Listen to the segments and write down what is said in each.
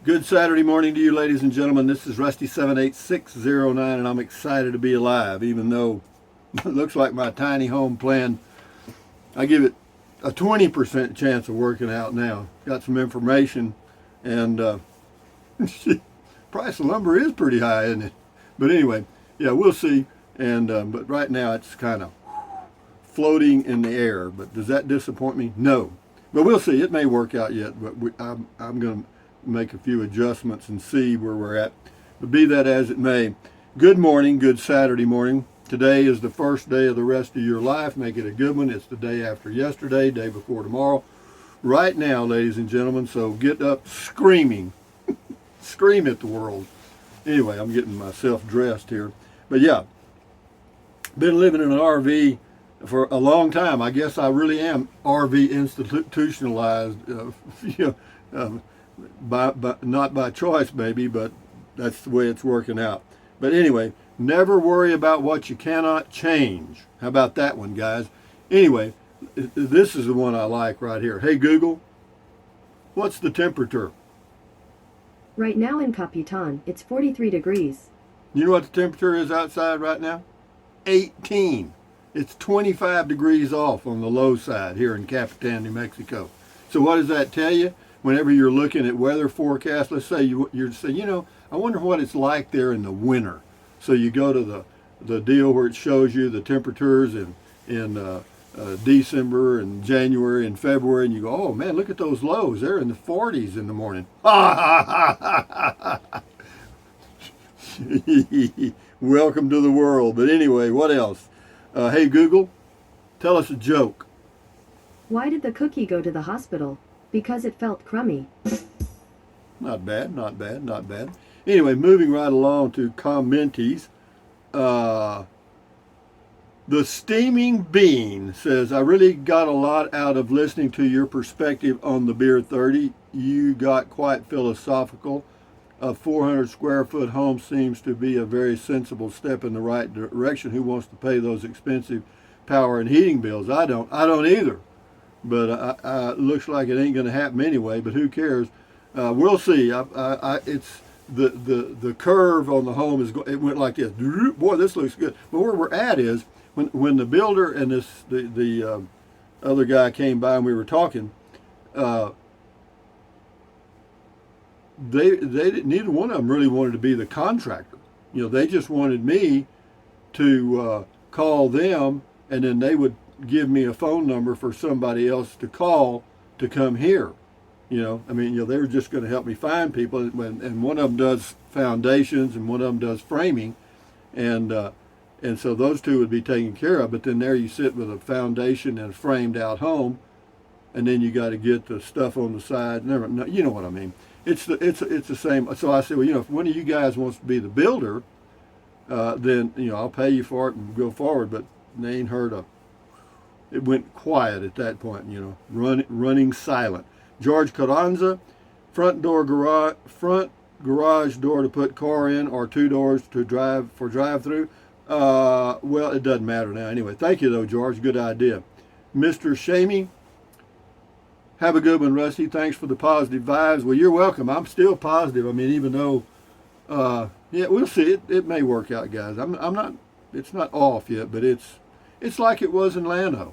Good Saturday morning to you, ladies and gentlemen. This is Rusty78609, and I'm excited to be alive, even though it looks like my tiny home plan, I give it a 20% chance of working out now. Got some information, and price of lumber is pretty high, isn't it? But anyway, yeah, we'll see. And but right now it's kind of floating in the air. But does that disappoint me? No. But we'll see. It may work out yet, but I'm going to make a few adjustments and see where we're at. But be that as it may, good morning, good Saturday morning. Today is the first day of the rest of your life. Make it a good one. It's the day after yesterday, day before tomorrow. Right now, ladies and gentlemen, so get up screaming. Scream at the world. Anyway, I'm getting myself dressed here. But yeah, been living in an RV for a long time. I guess I really am RV institutionalized, not by choice maybe, but that's the way it's working out. But anyway, never worry about what you cannot change. How about that one, guys? Anyway, this is the one I like right here. Hey Google, what's the temperature? Right now in Capitan, it's 43 degrees. You know what the temperature is outside right now? 18. It's 25 degrees off on the low side here in Capitan, New Mexico. So what does that tell you? Whenever you're looking at weather forecasts, let's say you're saying, I wonder what it's like there in the winter. So you go to the deal where it shows you the temperatures in December and January and February, and you go, oh man, look at those lows. They're in the 40s in the morning. Welcome to the world. But anyway, what else? Hey Google, tell us a joke. Why did the cookie go to the hospital? Because it felt crummy. Not bad, not bad, not bad. Anyway, moving right along to commenties. The Steaming Bean says, I really got a lot out of listening to your perspective on the Beer 30. You got quite philosophical. A 400 square foot home seems to be a very sensible step in the right direction. Who wants to pay those expensive power and heating bills? I don't either. But looks like it ain't going to happen anyway. But who cares? We'll see. It's the curve on the home it went like this. Boy, this looks good. But where we're at is when the builder and the other guy came by and we were talking. They neither one of them really wanted to be the contractor. They just wanted me to call them, and then they would give me a phone number for somebody else to call to come here. They were just going to help me find people, and one of them does foundations and one of them does framing, and so those two would be taken care of. But then there you sit with a foundation and a framed out home, and then you got to get the stuff on the side. You know what I mean? It's the same. So I said, well, if one of you guys wants to be the builder, then I'll pay you for it and go forward. But they ain't heard of. It went quiet at that point. Running silent. George Carranza, front garage door to put car in, or two doors to drive through. Well, it doesn't matter now anyway. Thank you though, George. Good idea. Mr. Shamey, have a good one, Rusty. Thanks for the positive vibes. Well, you're welcome. I'm still positive. Even though, yeah, we'll see. It may work out, guys. I'm not. It's not off yet, but it's like it was in Llano.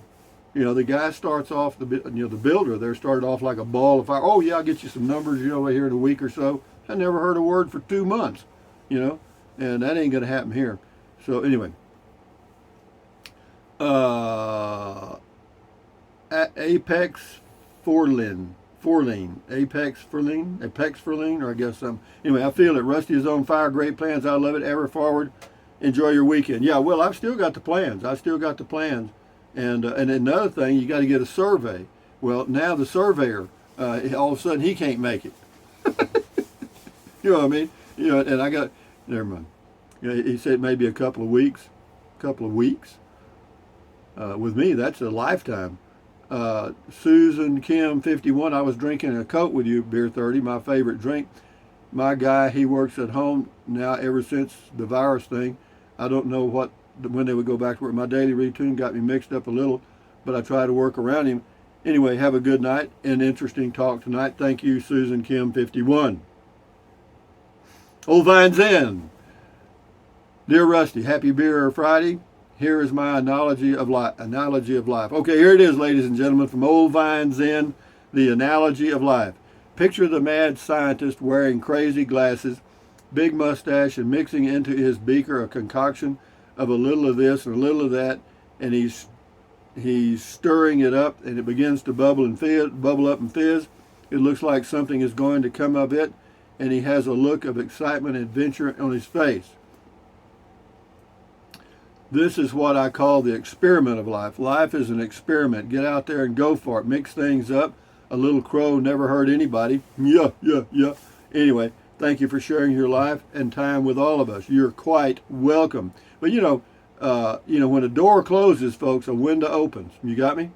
The guy starts off the builder there started off like a ball of fire. Oh yeah, I'll get you some numbers. Here in a week or so. I never heard a word for 2 months. And that ain't gonna happen here. So anyway, Apex Forlin, or I guess some. Anyway, I feel it. Rusty is on fire. Great plans. I love it. Ever forward. Enjoy your weekend. Yeah, well, I've still got the plans. And another thing, you got to get a survey. Well, now the surveyor, all of a sudden he can't make it. You know what I mean? And I got, never mind. He said maybe a couple of weeks. With me, that's a lifetime. Susan Kim 51, I was drinking a Coke with you, Beer 30, my favorite drink. My guy, he works at home now ever since the virus thing. I don't know when they would go back to work. My daily routine got me mixed up a little, but I try to work around him. Anyway, have a good night and interesting talk tonight. Thank you, Susan Kim 51. Old Vines Inn. Dear Rusty, happy Beer Friday. Here is my analogy of life. Okay, here it is, ladies and gentlemen, from Old Vines Inn, the analogy of life. Picture the mad scientist wearing crazy glasses, big mustache, and mixing into his beaker a concoction of a little of this and a little of that, and he's stirring it up, and it begins to bubble up and fizz. It looks like something is going to come of it, and he has a look of excitement and adventure on his face. This is what I call the experiment of life. Life is an experiment. Get out there and go for it. Mix things up. A little crow never hurt anybody. Yeah. Anyway, thank you for sharing your life and time with all of us. You're quite welcome. But when a door closes, folks, a window opens. You got me?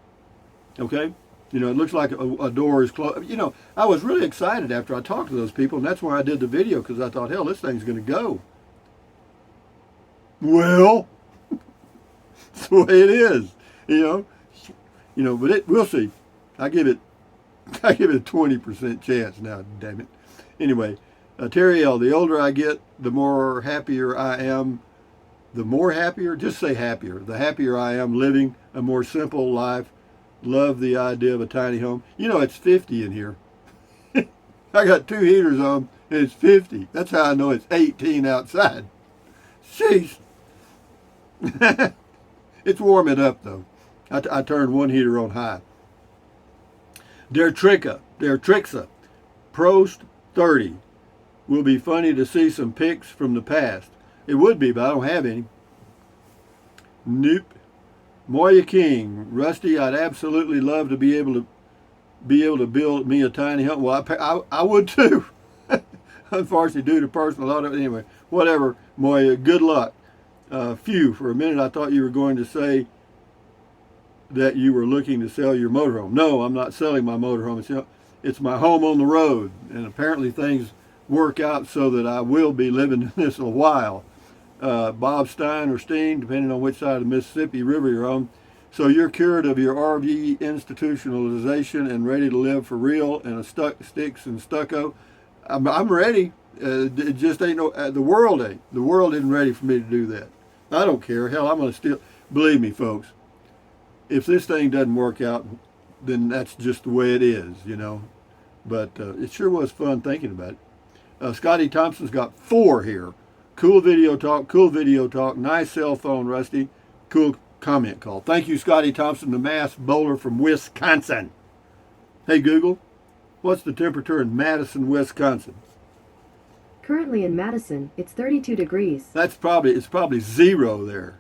Okay? It looks like a door is closed. I was really excited after I talked to those people, and that's why I did the video, because I thought, hell, this thing's going to go. Well, that's the way it is, but we'll see. I give it a 20% chance now, damn it. Anyway, Terry L., the older I get, the more happier I am. The more happier, just say happier. The happier I am living a more simple life. Love the idea of a tiny home. It's 50 in here. I got 2 heaters on, and it's 50. That's how I know it's 18 outside. Jeez. It's warming up, though. I turned 1 heater on high. Der Trixa, Prost 30. Will be funny to see some pics from the past. It would be, but I don't have any. Nope. Moya King, Rusty, I'd absolutely love to be able to build me a tiny home. Well, I would too. Unfortunately, due to personal auto. Anyway, whatever, Moya, good luck. Phew, for a minute I thought you were going to say that you were looking to sell your motorhome. No, I'm not selling my motorhome. It's my home on the road, and apparently things work out so that I will be living in this a while. Bob Stein or Steen, depending on which side of the Mississippi River you're on. So you're cured of your RV institutionalization and ready to live for real in a sticks and stucco. I'm ready. It just ain't the world ain't. The world isn't ready for me to do that. I don't care. Hell, I'm going to still, believe me, folks, if this thing doesn't work out, then that's just the way it is, But it sure was fun thinking about it. Scotty Thompson's got 4 here. Cool video talk, nice cell phone, Rusty. Cool comment call. Thank you, Scotty Thompson, the mass bowler from Wisconsin. Hey, Google, what's the temperature in Madison, Wisconsin? Currently in Madison, it's 32 degrees. It's probably 0 there.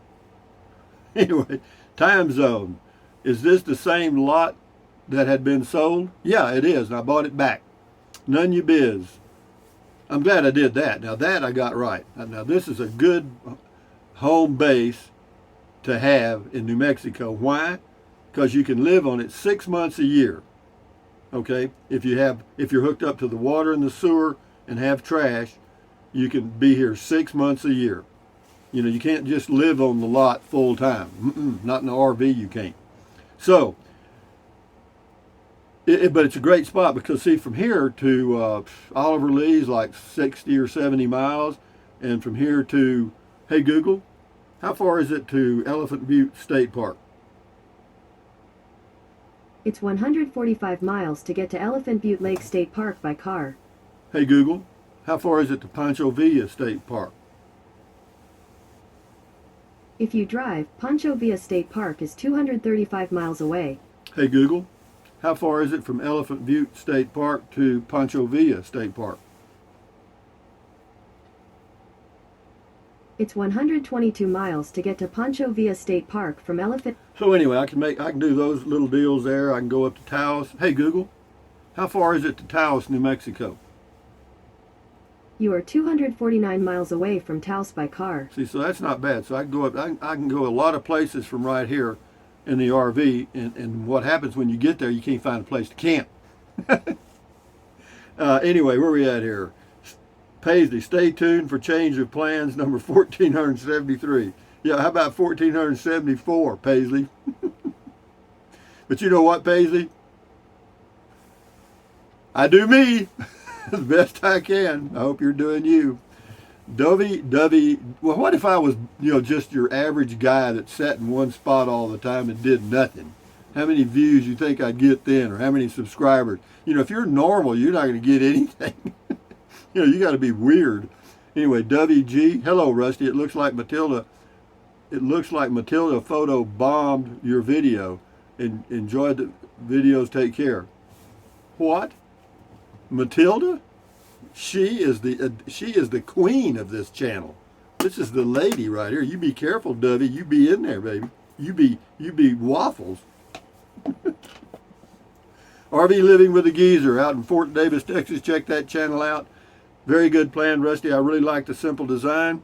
Anyway, time zone. Is this the same lot that had been sold? Yeah, it is, and I bought it back. None you biz. I'm glad I did that. Now that I got right. Now this is a good home base to have in New Mexico. Why? Because you can live on it 6 months a year. Okay? If you're hooked up to the water and the sewer and have trash, you can be here 6 months a year. You can't just live on the lot full time. Not in an RV you can't. So, but it's a great spot because, see, from here to Oliver Lee's like 60 or 70 miles. And from here to, hey, Google, how far is it to Elephant Butte State Park? It's 145 miles to get to Elephant Butte Lake State Park by car. Hey, Google, how far is it to Pancho Villa State Park? If you drive, Pancho Villa State Park is 235 miles away. Hey, Google, how far is it from Elephant Butte State Park to Pancho Villa State Park? It's 122 miles to get to Pancho Villa State Park from Elephant. So anyway, I can do those little deals there. I can go up to Taos. Hey, Google, how far is it to Taos, New Mexico? You are 249 miles away from Taos by car. See, so that's not bad. So I can go up. I can go a lot of places from right here in the RV. And what happens when you get there, you can't find a place to camp. Anyway, where are we at here? Paisley, stay tuned for change of plans number 1473. Yeah, how about 1474, Paisley? But you know what, Paisley? I do me as best I can. I hope you're doing you. Dovey, well, what if I was, just your average guy that sat in one spot all the time and did nothing? How many views you think I'd get then, or how many subscribers? If you're normal, you're not going to get anything. You got to be weird. Anyway, WG, hello, Rusty. It looks like Matilda photo bombed your video. Enjoyed the videos. Take care. What? Matilda? She is the queen of this channel. This is the lady right here. You be careful, Dovey. You be in there, baby. You be waffles. RV Living with a Geezer out in Fort Davis, Texas. Check that channel out. Very good plan, Rusty. I really like the simple design.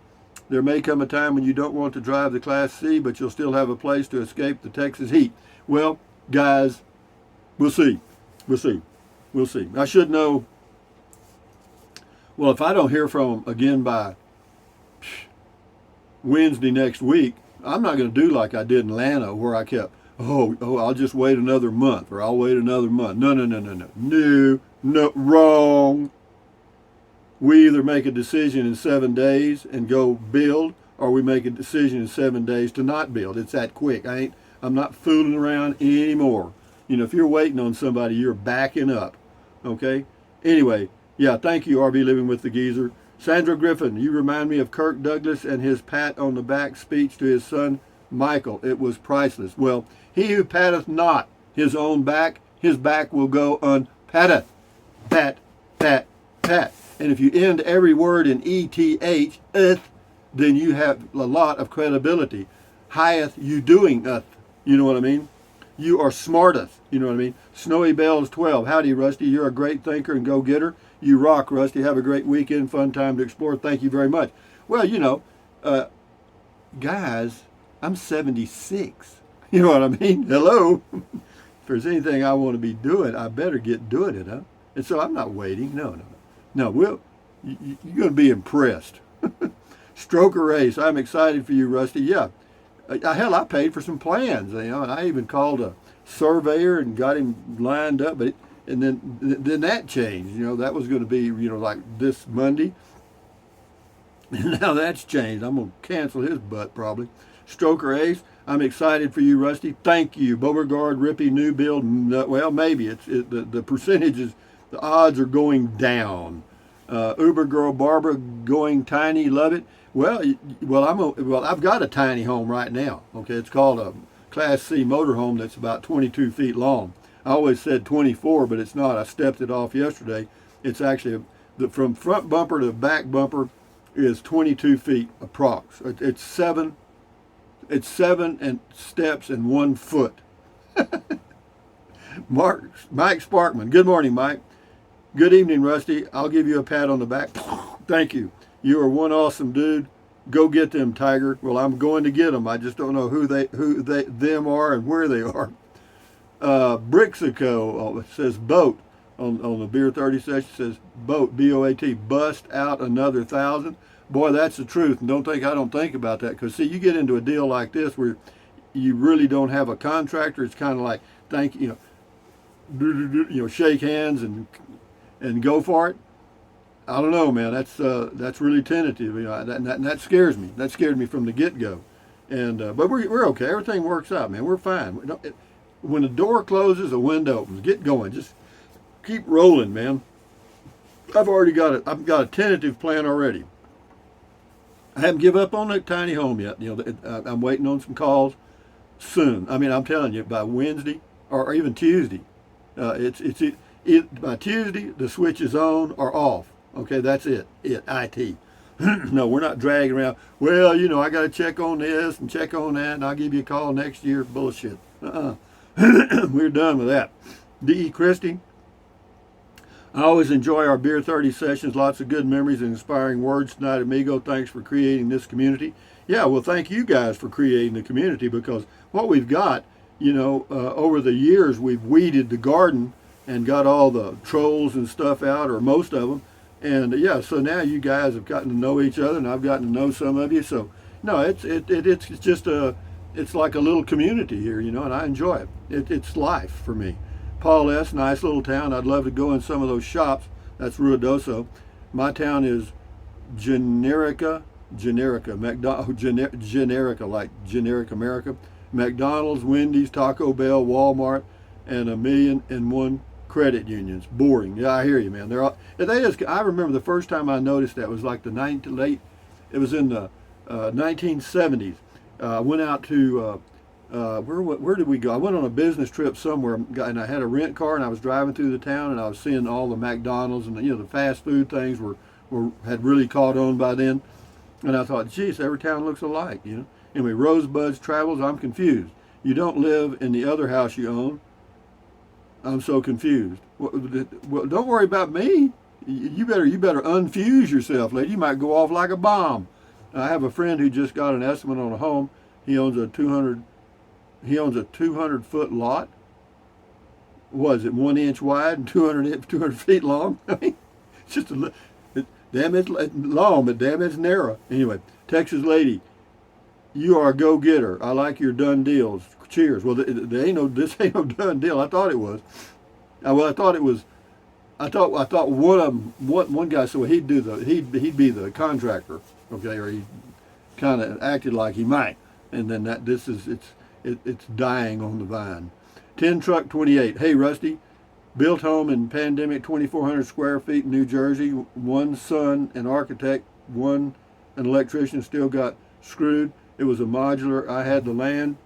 There may come a time when you don't want to drive the Class C, but you'll still have a place to escape the Texas heat. Well, guys, we'll see. We'll see. We'll see. I should know. Well, if I don't hear from them again by Wednesday next week, I'm not going to do like I did in Atlanta, where I kept, I'll just wait another month, or I'll wait another month. No, wrong. We either make a decision in 7 days and go build, or we make a decision in 7 days to not build. It's that quick. I'm not fooling around anymore. If you're waiting on somebody, you're backing up. Okay? Anyway, yeah, thank you, RV Living with the Geezer. Sandra Griffin, you remind me of Kirk Douglas and his pat on the back speech to his son, Michael. It was priceless. Well, he who patteth not his own back, his back will go unpatteth. Pat, pat, pat. And if you end every word in ETH, then you have a lot of credibility. Higheth you doing uth. You know what I mean? You are smarteth. You know what I mean? Snowy Bells 12. Howdy, Rusty. You're a great thinker and go-getter. You rock, Rusty. Have a great weekend. Fun time to explore. Thank you very much. Well, guys, I'm 76. You know what I mean? Hello. If there's anything I want to be doing, I better get doing it, huh? And so I'm not waiting. No. You're going to be impressed. Stroker Race. I'm excited for you, Rusty. Yeah. Hell, I paid for some plans. And I even called a surveyor and got him lined up. And then that changed. That was going to be, like this Monday. And now that's changed. I'm going to cancel his butt probably. Stroker Ace. I'm excited for you, Rusty. Thank you. Beauregard, Rippy, new build. Well, maybe the percentages. The odds are going down. Uber Girl Barbara going tiny. Love it. Well, I've got a tiny home right now. Okay, it's called a Class C motorhome that's about 22 feet long. I always said 24, but it's not. I stepped it off yesterday. It's actually from front bumper to back bumper is 22 feet approx. It's seven and steps and 1 foot. Mike Sparkman. Good morning, Mike. Good evening, Rusty. I'll give you a pat on the back. Thank you. You are one awesome dude. Go get them, Tiger. Well, I'm going to get them. I just don't know who them are and where they are. Brixico says boat on the Beer 30 session. Says boat, B-O-A-T. Bust out another 1,000. Boy, that's the truth. And don't think I don't think about that, because see, you get into a deal like this where you really don't have a contractor. It's kind of like shake hands and go for it. I don't know, man. That's really tentative. That scares me. That scared me from the get-go. And but we're okay. Everything works out, man. We're fine. When the door closes, a window opens. Get going. Just keep rolling, man. I've got a tentative plan already. I haven't given up on the tiny home yet. I'm waiting on some calls soon. I mean, I'm telling you, by Wednesday or even Tuesday, by Tuesday the switch is on or off. Okay, that's it. IT. No, we're not dragging around. Well, I got to check on this and check on that, and I'll give you a call next year. Bullshit. We're done with that. D.E. Christie. I always enjoy our Beer 30 sessions. Lots of good memories and inspiring words tonight, amigo. Thanks for creating this community. Yeah, well, thank you guys for creating the community, because what we've got, over the years, we've weeded the garden and got all the trolls and stuff out, or most of them. And yeah, so now you guys have gotten to know each other, and I've gotten to know some of you. So no, it's just it's like a little community here, and I enjoy it. It's life for me. Paul S., nice little town. I'd love to go in some of those shops. That's Ruidoso. My town is Generica, like generic America, McDonald's, Wendy's, Taco Bell, Walmart, and 1,000,001 credit unions. Boring. Yeah, I hear you, man. They're all, they just. I remember the first time I noticed that was like late. It was in the 1970s. I went out to where did we go? I went on a business trip somewhere, and I had a rent car, and I was driving through the town, and I was seeing all the McDonald's and the fast food things had really caught on by then, and I thought, geez, every town looks alike, Anyway, Rosebuds Travels. I'm confused. You don't live in the other house you own. I'm so confused. Well, don't worry about me. You better unfuse yourself, lady. You might go off like a bomb. I have a friend who just got an estimate on a home. He owns a 200-foot lot. Was it 1 inch wide and 200 feet long? I mean, it's just damn it's long, but damn it's narrow. Anyway, Texas lady, you are a go-getter. I like your done deals. Cheers. Well, this ain't no done deal. I thought it was. I thought one guy said, well, he'd be the contractor, okay, or he kind of acted like he might, and then it's dying on the vine. 10 truck 28. Hey Rusty, built home in pandemic, 2,400 square feet in New Jersey. One son, an architect, one an electrician, still got screwed. It was a modular. I had the land.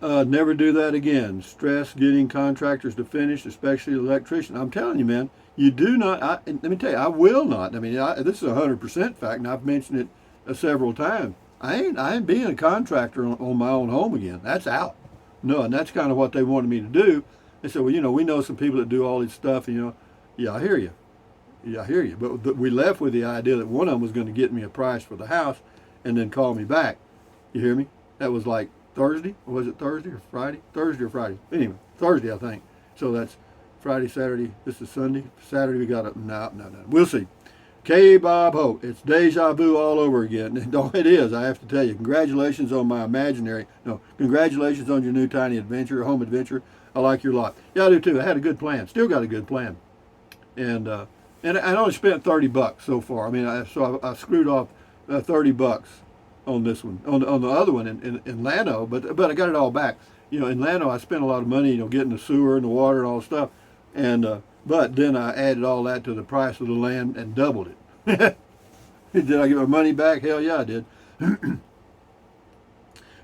Never do that again. Stress getting contractors to finish, especially the electrician. I'm telling you, man, you do not. Let me tell you, I will not. I mean, this is 100% fact, and I've mentioned it several times. I ain't being a contractor on my own home again. That's out. No, and that's kind of what they wanted me to do. They said, well, we know some people that do all this stuff, and yeah, I hear you. Yeah, I hear you. But we left with the idea that one of them was going to get me a price for the house, and then call me back. You hear me? That was like Thursday. Or was it Thursday or Friday? Thursday or Friday. Anyway, Thursday, I think. So that's Friday, Saturday. This is Sunday. Saturday we got it. No. We'll see. K-Bob Hope. It's deja vu all over again. It is, I have to tell you. Congratulations on congratulations on your new tiny adventure, home adventure. I like your lot. Yeah, I do too. I had a good plan. Still got a good plan. And I only spent $30 so far. I mean, I screwed off $30 on this one. On the other one in Llano, but I got it all back. In Llano, I spent a lot of money, getting the sewer and the water and all the stuff. And but then I added all that to the price of the land and doubled it. Did I get my money back? Hell yeah, I did.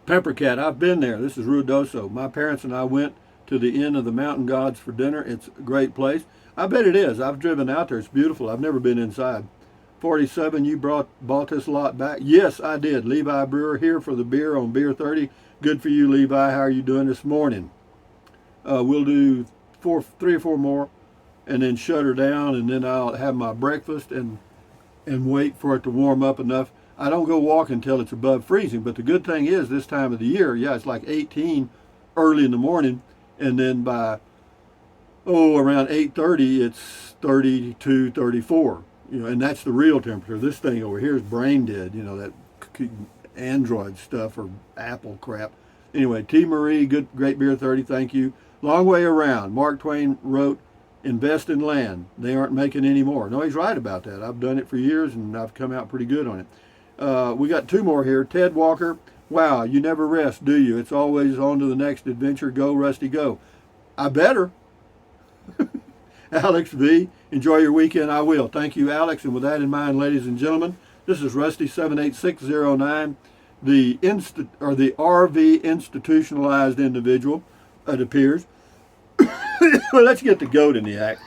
Peppercat, I've been there. This is Ruidoso. My parents and I went to the Inn of the Mountain Gods for dinner. It's a great place. I bet it is. I've driven out there. It's beautiful. I've never been inside. 47, you bought this lot back? Yes, I did. Levi Brewer here for the beer on Beer 30. Good for you, Levi. How are you doing this morning? We'll do 3 or 4 more and then shut her down, and then I'll have my breakfast and wait for it to warm up enough. I don't go walking until it's above freezing, but the good thing is this time of the year, yeah, it's like 18 early in the morning, and then by around 8:30 it's 32, 34. And that's the real temperature. This thing over here is brain dead, that Android stuff or Apple crap. Anyway, T. Marie, great beer 30, thank you. Long way around. Mark Twain wrote, invest in land. They aren't making any more. No, he's right about that. I've done it for years and I've come out pretty good on it. We got 2 more here. Ted Walker, wow, you never rest, do you? It's always on to the next adventure. Go, Rusty, go. I better. Alex V, enjoy your weekend. I will. Thank you, Alex. And with that in mind, ladies and gentlemen, this is Rusty 78609, the RV institutionalized individual, it appears. Well, let's get the goat in the act.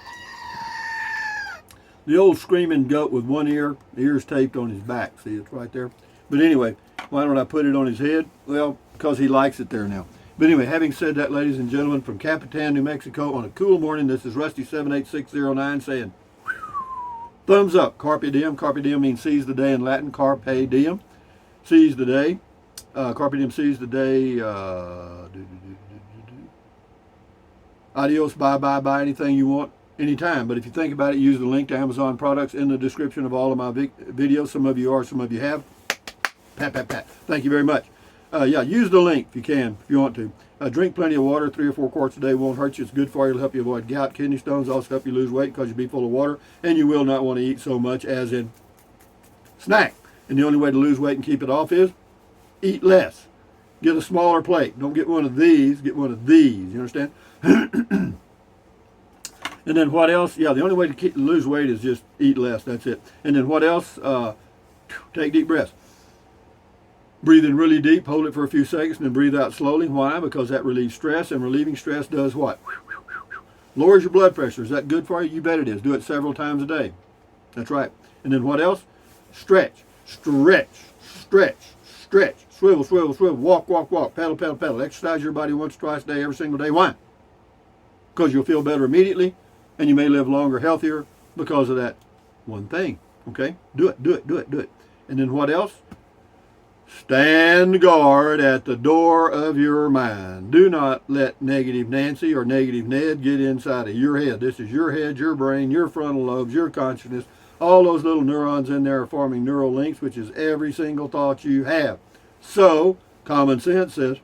The old screaming goat with one ear, the ear's taped on his back. See, it's right there. But anyway, why don't I put it on his head? Well, because he likes it there now. But anyway, having said that, ladies and gentlemen, from Capitan, New Mexico, on a cool morning, this is Rusty 78609 saying, thumbs up. Carpe diem. Carpe diem means seize the day in Latin. Carpe diem. Seize the day. Carpe diem, seize the day. Adios, bye, anything you want, anytime. But if you think about it, use the link to Amazon products in the description of all of my videos. Some of you are, some of you have. Pat. Thank you very much. Yeah, use the link if you can, if you want to. Drink plenty of water. 3 or 4 quarts a day won't hurt you. It's good for you. It'll help you avoid gout, kidney stones. Also help you lose weight because you'll be full of water. And you will not want to eat so much as in snack. And the only way to lose weight and keep it off is eat less. Get a smaller plate. Don't get one of these. Get one of these. You understand? And then what else? Yeah, the only way to lose weight is just eat less. That's it. And then what else? Take deep breaths. Breathe in really deep, hold it for a few seconds, and then breathe out slowly. Why? Because that relieves stress, and relieving stress does what? Lowers your blood pressure. Is that good for you? You bet it is. Do it several times a day. That's right. And then what else? Stretch, stretch, stretch, stretch. Swivel, swivel, swivel. Walk, walk, walk. Pedal, pedal, pedal. Exercise your body once, twice a day, every single day. Why? Because you'll feel better immediately, and you may live longer, healthier because of that one thing. Okay? Do it, do it, do it, do it. And then what else? Stand guard at the door of your mind. Do not let negative Nancy or negative Ned get inside of your head. This is your head, your brain, your frontal lobes, your consciousness. All those little neurons in there are forming neural links, which is every single thought you have. So, common sense says,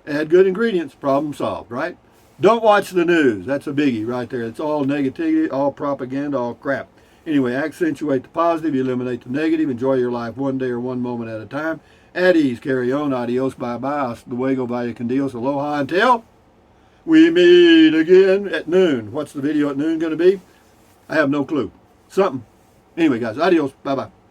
add good ingredients, problem solved, right? Don't watch the news. That's a biggie right there. It's all negativity, all propaganda, all crap. Anyway, accentuate the positive, eliminate the negative, enjoy your life one day or one moment at a time. At ease, carry on, adios, bye-bye, hasta luego, vaya con Dios, aloha, until we meet again at noon. What's the video at noon going to be? I have no clue. Something. Anyway, guys, adios, bye-bye.